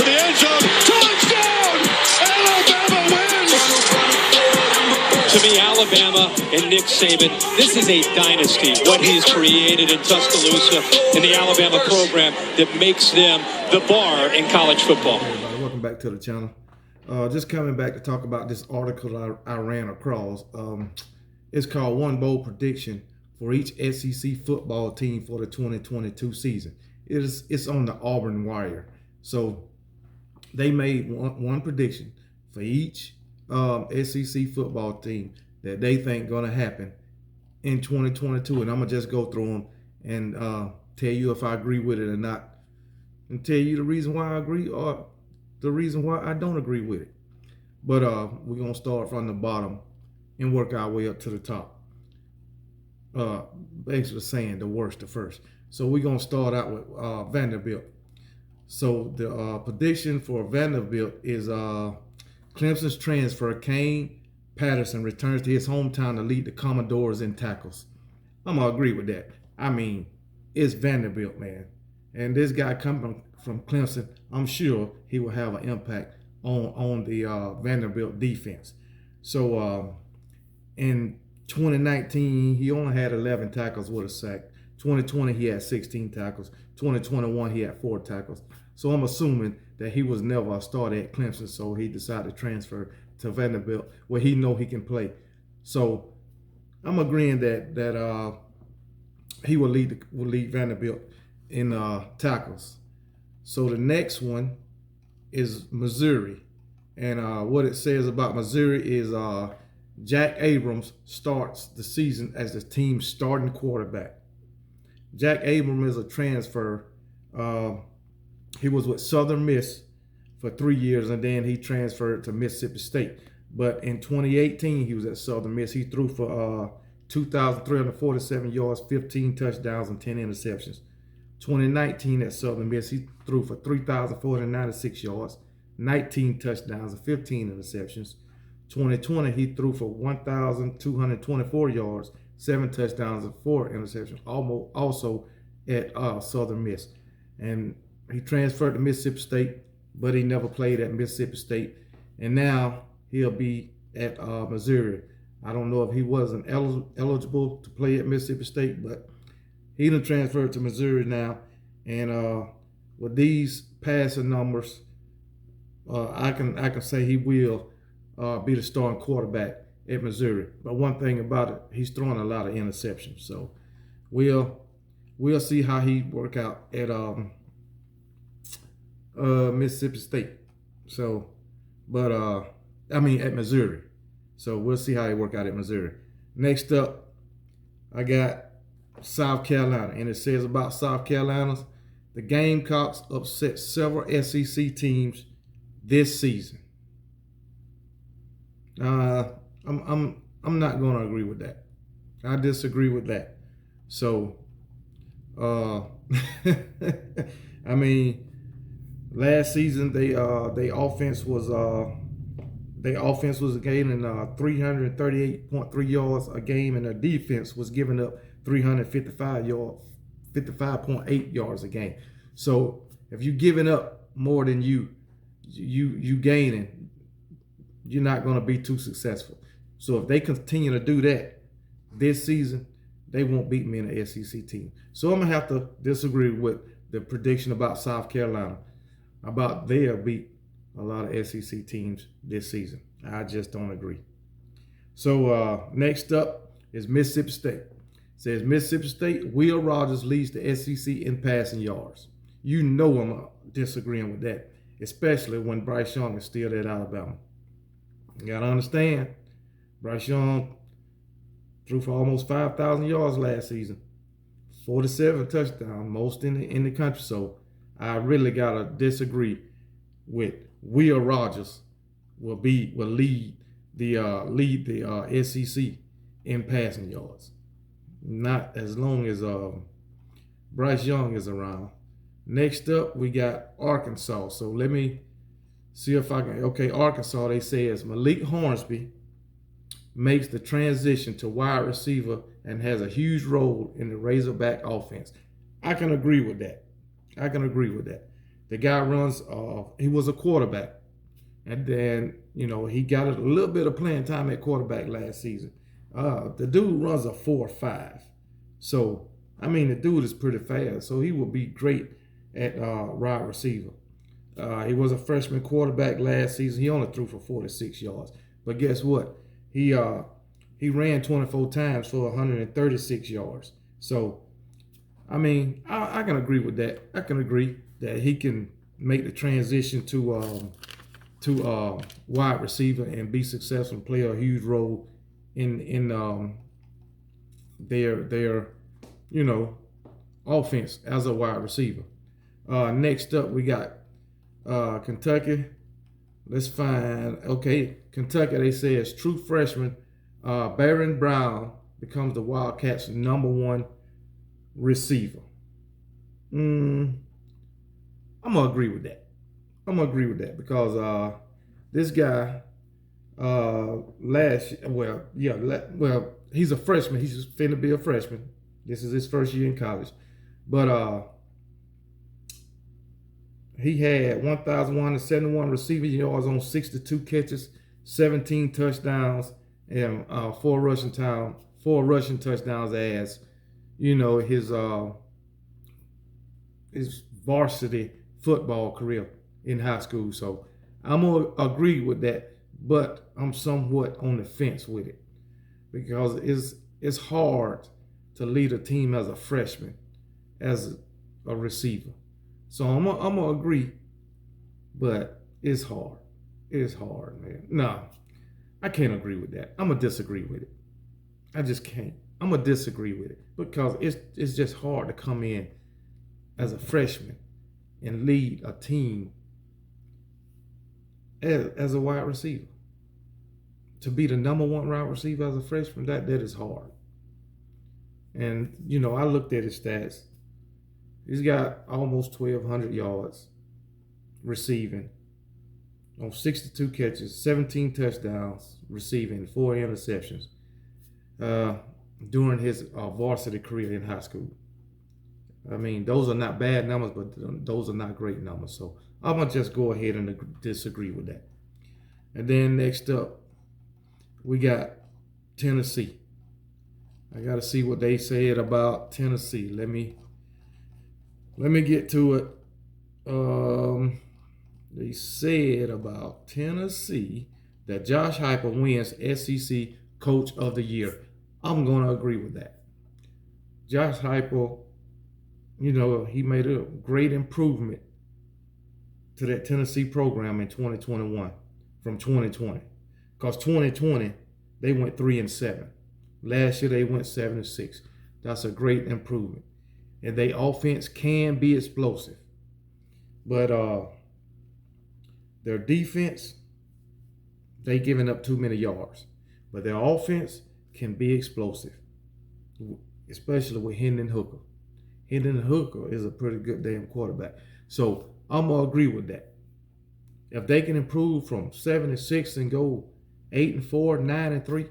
to the end zone. Touchdown! Alabama wins! To me, Alabama and Nick Saban, this is a dynasty. What he's created in Tuscaloosa and the Alabama program that makes them the bar in college football. Hey everybody, welcome back to the channel. Just coming back to talk about this article I ran across. It's called One Bold Prediction for Each SEC Football Team for the 2022 season. It's on the Auburn Wire. So they made one prediction for each SEC football team that they think going to happen in 2022. And I'm going to just go through them and tell you if I agree with it or not. And tell you the reason why I agree or the reason why I don't agree with it. But we're going to start from the bottom and work our way up to the top. Basically saying the worst to first. So we're going to start out with Vanderbilt. So the prediction for Vanderbilt is Clemson's transfer, Kane Patterson, returns to his hometown to lead the Commodores in tackles. I'm going to agree with that. I mean, it's Vanderbilt, man. And this guy coming from Clemson, I'm sure he will have an impact on the Vanderbilt defense. So in 2019, he only had 11 tackles with a sack. 2020, he had 16 tackles. 2021, he had 4 tackles. So I'm assuming that he was never a starter at Clemson, so he decided to transfer to Vanderbilt where he know he can play. So I'm agreeing that he will lead Vanderbilt in tackles. So the next one is Missouri. And what it says about Missouri is Jack Abrams starts the season as the team's starting quarterback. Jack Abrams is a transfer. He was with Southern Miss for 3 years, and then he transferred to Mississippi State. But in 2018, he was at Southern Miss. He threw for 2,347 yards, 15 touchdowns, and 10 interceptions. 2019 at Southern Miss, he threw for 3,496 yards, 19 touchdowns, and 15 interceptions. 2020, he threw for 1,224 yards, 7 touchdowns, and 4 interceptions, also at Southern Miss. And he transferred to Mississippi State, but he never played at Mississippi State. And now he'll be at Missouri. I don't know if he wasn't eligible to play at Mississippi State, but he done transferred to Missouri now. And with these passing numbers, I can say he will be the starting quarterback at Missouri. But one thing about it, he's throwing a lot of interceptions. So we'll see how he work out at Mississippi State. So, but at Missouri. So we'll see how he work out at Missouri. Next up, I got South Carolina, and it says about South Carolina, the Gamecocks upset several SEC teams this season. I'm not going to agree with that. I disagree with that. So, I mean, last season they offense was gaining 338.3 yards a game, and their defense was giving up 55.8 yards a game. So if you're giving up more than you gaining, you're not going to be too successful. So if they continue to do that this season, they won't beat me in the SEC team. So I'm going to have to disagree with the prediction about South Carolina, about they'll beat a lot of SEC teams this season. I just don't agree. So next up is Mississippi State. It says Mississippi State, Will Rogers leads the SEC in passing yards. You know I'm disagreeing with that, especially when Bryce Young is still at Alabama. You got to understand, Bryce Young threw for almost 5,000 yards last season, 47 touchdowns, most in the country. So I really got to disagree with Will Rogers will lead the SEC in passing yards. Not as long as Bryce Young is around. Next up, we got Arkansas. So let me see if I can. Okay, Arkansas, they say is Malik Hornsby makes the transition to wide receiver and has a huge role in the Razorback offense. I can agree with that. The guy runs. He was a quarterback, and then he got a little bit of playing time at quarterback last season. The dude runs a 4.5, so I mean the dude is pretty fast. So he would be great at wide receiver. He was a freshman quarterback last season. He only threw for 46 yards, but guess what? He ran 24 times for 136 yards. So I mean, I can agree with that. I can agree that he can make the transition to wide receiver and be successful and play a huge role in their offense as a wide receiver. Next up, we got Kentucky. Let's find Kentucky. They say it's true freshman Baron Brown becomes the Wildcats' #1 receiver. I'm gonna agree with that. Because this guy he's a freshman. He's just finna be a freshman. This is his first year in college, but he had 1,171 receiving yards on 62 catches, 17 touchdowns, and 4 rushing touchdowns as his varsity football career in high school. So I'm gonna agree with that, but I'm somewhat on the fence with it because it's hard to lead a team as a freshman, as a receiver. So I'm gonna agree, but it's hard. It's hard, man. No, I can't agree with that. I'm gonna disagree with it. I just can't. I'm gonna disagree with it because it's just hard to come in as a freshman and lead a team as a wide receiver. To be the #1 wide receiver as a freshman, that is hard. And I looked at his stats. He's got almost 1,200 yards receiving on 62 catches, 17 touchdowns receiving, 4 interceptions during his varsity career in high school. I mean, those are not bad numbers, but those are not great numbers. So I'm going to just go ahead and disagree with that. And then next up, we got Tennessee. I got to see what they said about Tennessee. Let me get to it. They said about Tennessee that Josh Heupel wins SEC Coach of the Year. I'm going to agree with that. Josh Heupel, he made a great improvement to that Tennessee program in 2021 from 2020. Because 2020, they went 3-7. Last year, they went 7-6. That's a great improvement. And their offense can be explosive. But their defense, they giving up too many yards. But their offense can be explosive, especially with Hendon Hooker. Hendon Hooker is a pretty good damn quarterback. So I'm going to agree with that. If they can improve from 7-6 and go 8-4, 9-3,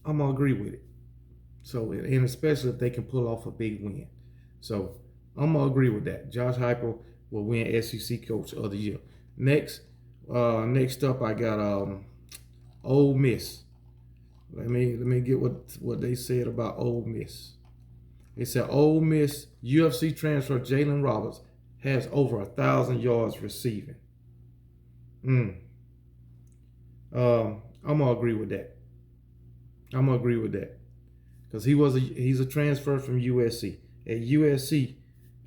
I'm going to agree with it. So, and especially if they can pull off a big win. So I'm going to agree with that. Josh Heupel will win SEC Coach of the Year. Next up, I got Ole Miss. Let me get what they said about Ole Miss. They said Ole Miss UFC transfer Jalen Roberts has over 1,000 yards receiving. I'm gonna agree with that. Because he's a transfer from USC. At USC,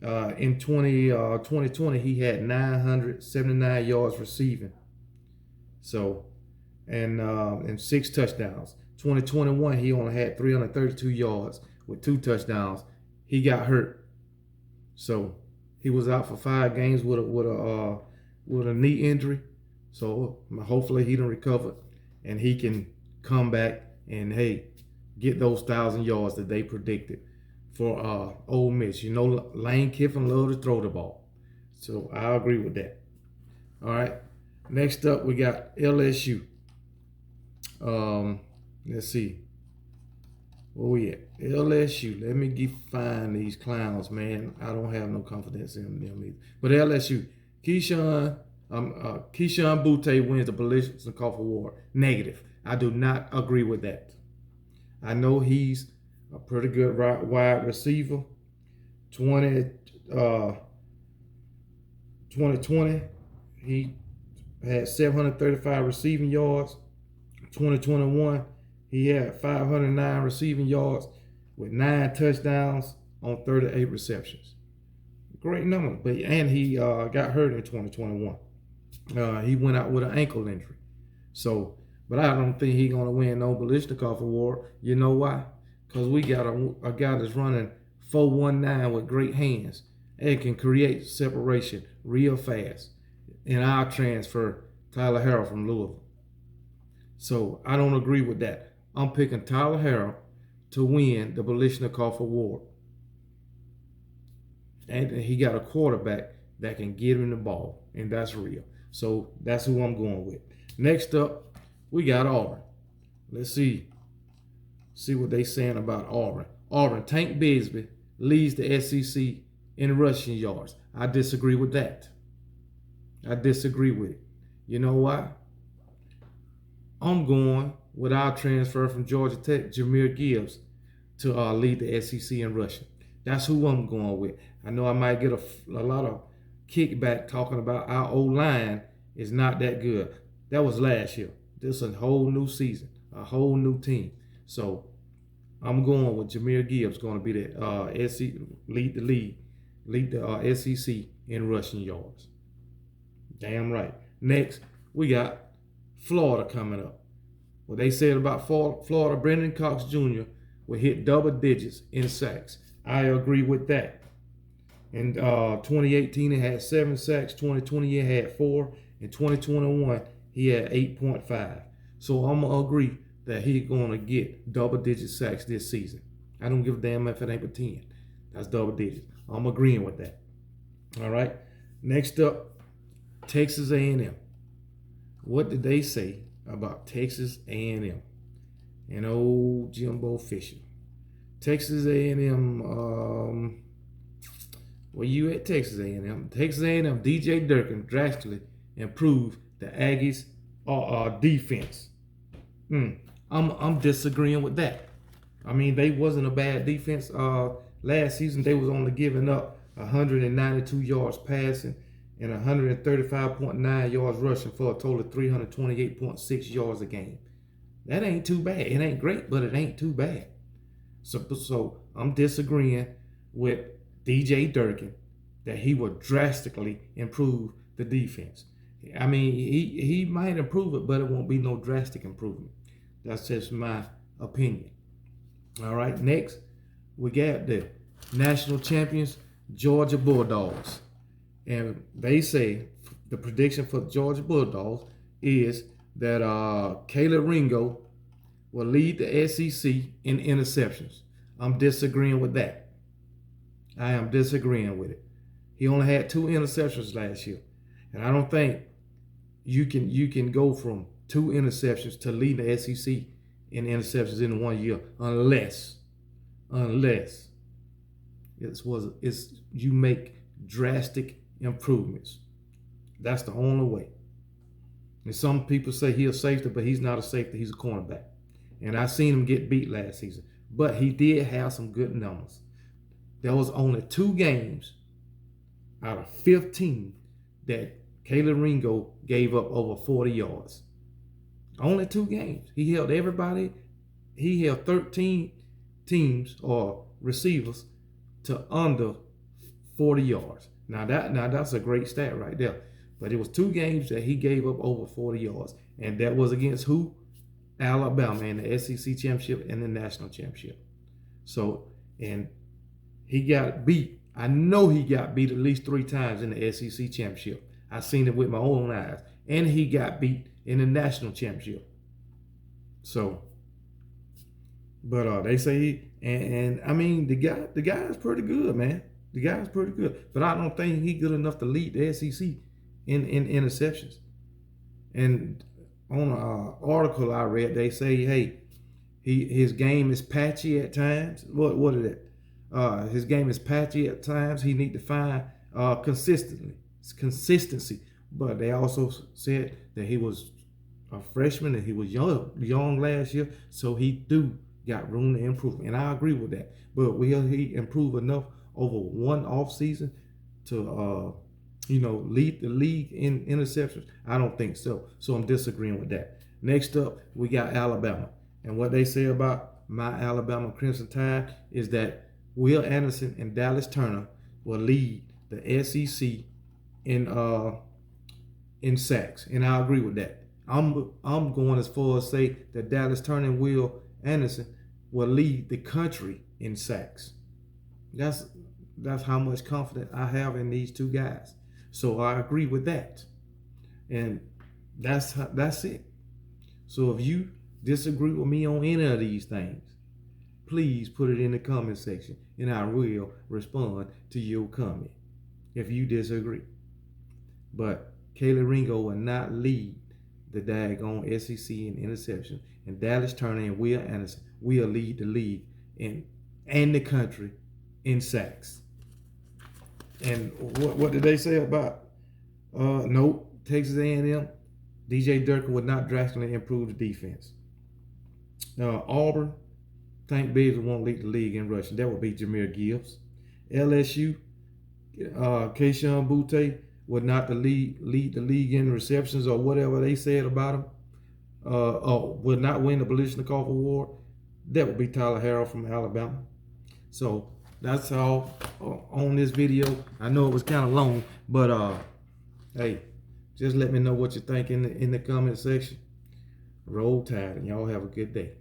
in 2020, he had 979 yards receiving. So, and 6 touchdowns. 2021, he only had 332 yards with 2 touchdowns. He got hurt, so he was out for 5 games with a knee injury. So hopefully he done recovered and he can come back and get those 1,000 yards that they predicted for Ole Miss. Lane Kiffin loved to throw the ball, so I agree with that. All right, next up we got LSU. Let's see. Where we at? LSU. Let me find these clowns, man. I don't have no confidence in them either. But LSU, Keyshawn Butte wins the Biletnikoff Award. Negative. I do not agree with that. I know he's a pretty good wide receiver. 2020, he had 735 receiving yards. 2021, he had 509 receiving yards with 9 touchdowns on 38 receptions. Great number, and he got hurt in 2021. He went out with an ankle injury. So, but I don't think he's gonna win no Biletnikoff Award. You know why? Because we got a guy that's running 4.19 with great hands and can create separation real fast. In our transfer, Tyler Harrell from Louisville. So I don't agree with that. I'm picking Tyler Harrell to win the Biletnikoff Award. And he got a quarterback that can get him the ball, and that's real. So that's who I'm going with. Next up, we got Auburn. Let's see what they saying about Auburn. Auburn, Tank Bigsby leads the SEC in rushing yards. I disagree with that. I disagree with it. You know why? I'm going with our transfer from Georgia Tech, Jahmyr Gibbs, to lead the SEC in rushing. That's who I'm going with. I know I might get a lot of kickback talking about our O-line is not that good. That was last year. This is a whole new season, a whole new team. So I'm going with Jahmyr Gibbs going to be the lead the SEC in rushing yards. Damn right. Next, we got Florida coming up. What they said about Florida, Brendan Cox Jr. will hit double digits in sacks. I agree with that. In 2018, he had 7 sacks. 2020, he had 4. In 2021, he had 8.5. So I'm going to agree that he's going to get double-digit sacks this season. I don't give a damn if it ain't but 10. That's double digits. I'm agreeing with that. All right. Next up, Texas A&M. What did they say about Texas A&M and old Jimbo Fisher? Texas A&M, where you at Texas A&M? Texas A&M, DJ Durkin drastically improved the Aggies' defense. I'm disagreeing with that. I mean, they wasn't a bad defense. Last season, they was only giving up 192 yards passing and 135.9 yards rushing for a total of 328.6 yards a game. That ain't too bad. It ain't great, but it ain't too bad. So I'm disagreeing with DJ Durkin that he will drastically improve the defense. I mean, he might improve it, but it won't be no drastic improvement. That's just my opinion. All right, next, we got the national champions, Georgia Bulldogs. And they say the prediction for Georgia Bulldogs is that Caleb Ringo will lead the SEC in interceptions. I'm disagreeing with that. I am disagreeing with it. He only had 2 interceptions last year. And I don't think you can go from 2 interceptions to lead the SEC in interceptions in 1 year unless you make drastic improvements. That's the only way. And some people say he's a safety, but he's not a safety. He's a cornerback. And I seen him get beat last season. But he did have some good numbers. There was only 2 games out of 15 that Caleb Ringo gave up over 40 yards. Only 2 games. He held everybody. He held 13 teams or receivers to under 40 yards. Now that's a great stat right there. But it was 2 games that he gave up over 40 yards. And that was against who? Alabama in the SEC championship and the national championship. So, and he got beat. I know he got beat at least 3 times in the SEC championship. I seen it with my own eyes. And he got beat in the national championship. So, but they say and I mean the guy is pretty good, man. The guy's pretty good. But I don't think he's good enough to lead the SEC in interceptions. And on an article I read, they say, hey, his game is patchy at times. What is it? His game is patchy at times. He need to find consistently. consistency. But they also said that he was a freshman and he was young last year, so he do got room to improve, and I agree with that. But will he improve enough over one off season to lead the league in interceptions? I don't think so. So I'm disagreeing with that. Next up, we got Alabama, and what they say about my Alabama Crimson Tide is that Will Anderson and Dallas Turner will lead the SEC in sacks, and I agree with that. I'm going as far as say that Dallas Turner and Will Anderson will lead the country in sacks. That's how much confidence I have in these two guys. So I agree with that, and that's it. So if you disagree with me on any of these things, please put it in the comment section, and I will respond to your comment if you disagree. But Kelee Ringo will not lead the daggone SEC in interception, and Dallas Turner and Will Anderson will lead the league and the country in sacks. And what did they say about Texas A&M? DJ Durkin would not drastically improve the defense. Auburn, Tank Bigsby won't lead the league in rushing. That would be Jahmyr Gibbs. LSU, Kayshon Boutte would not lead the league in receptions or whatever they said about him. Would not win the Biletnikoff Award. That would be Tyler Harrell from Alabama. So that's all on this video. I know it was kind of long, but hey, just let me know what you think in the comment section. Roll Tide, and y'all have a good day.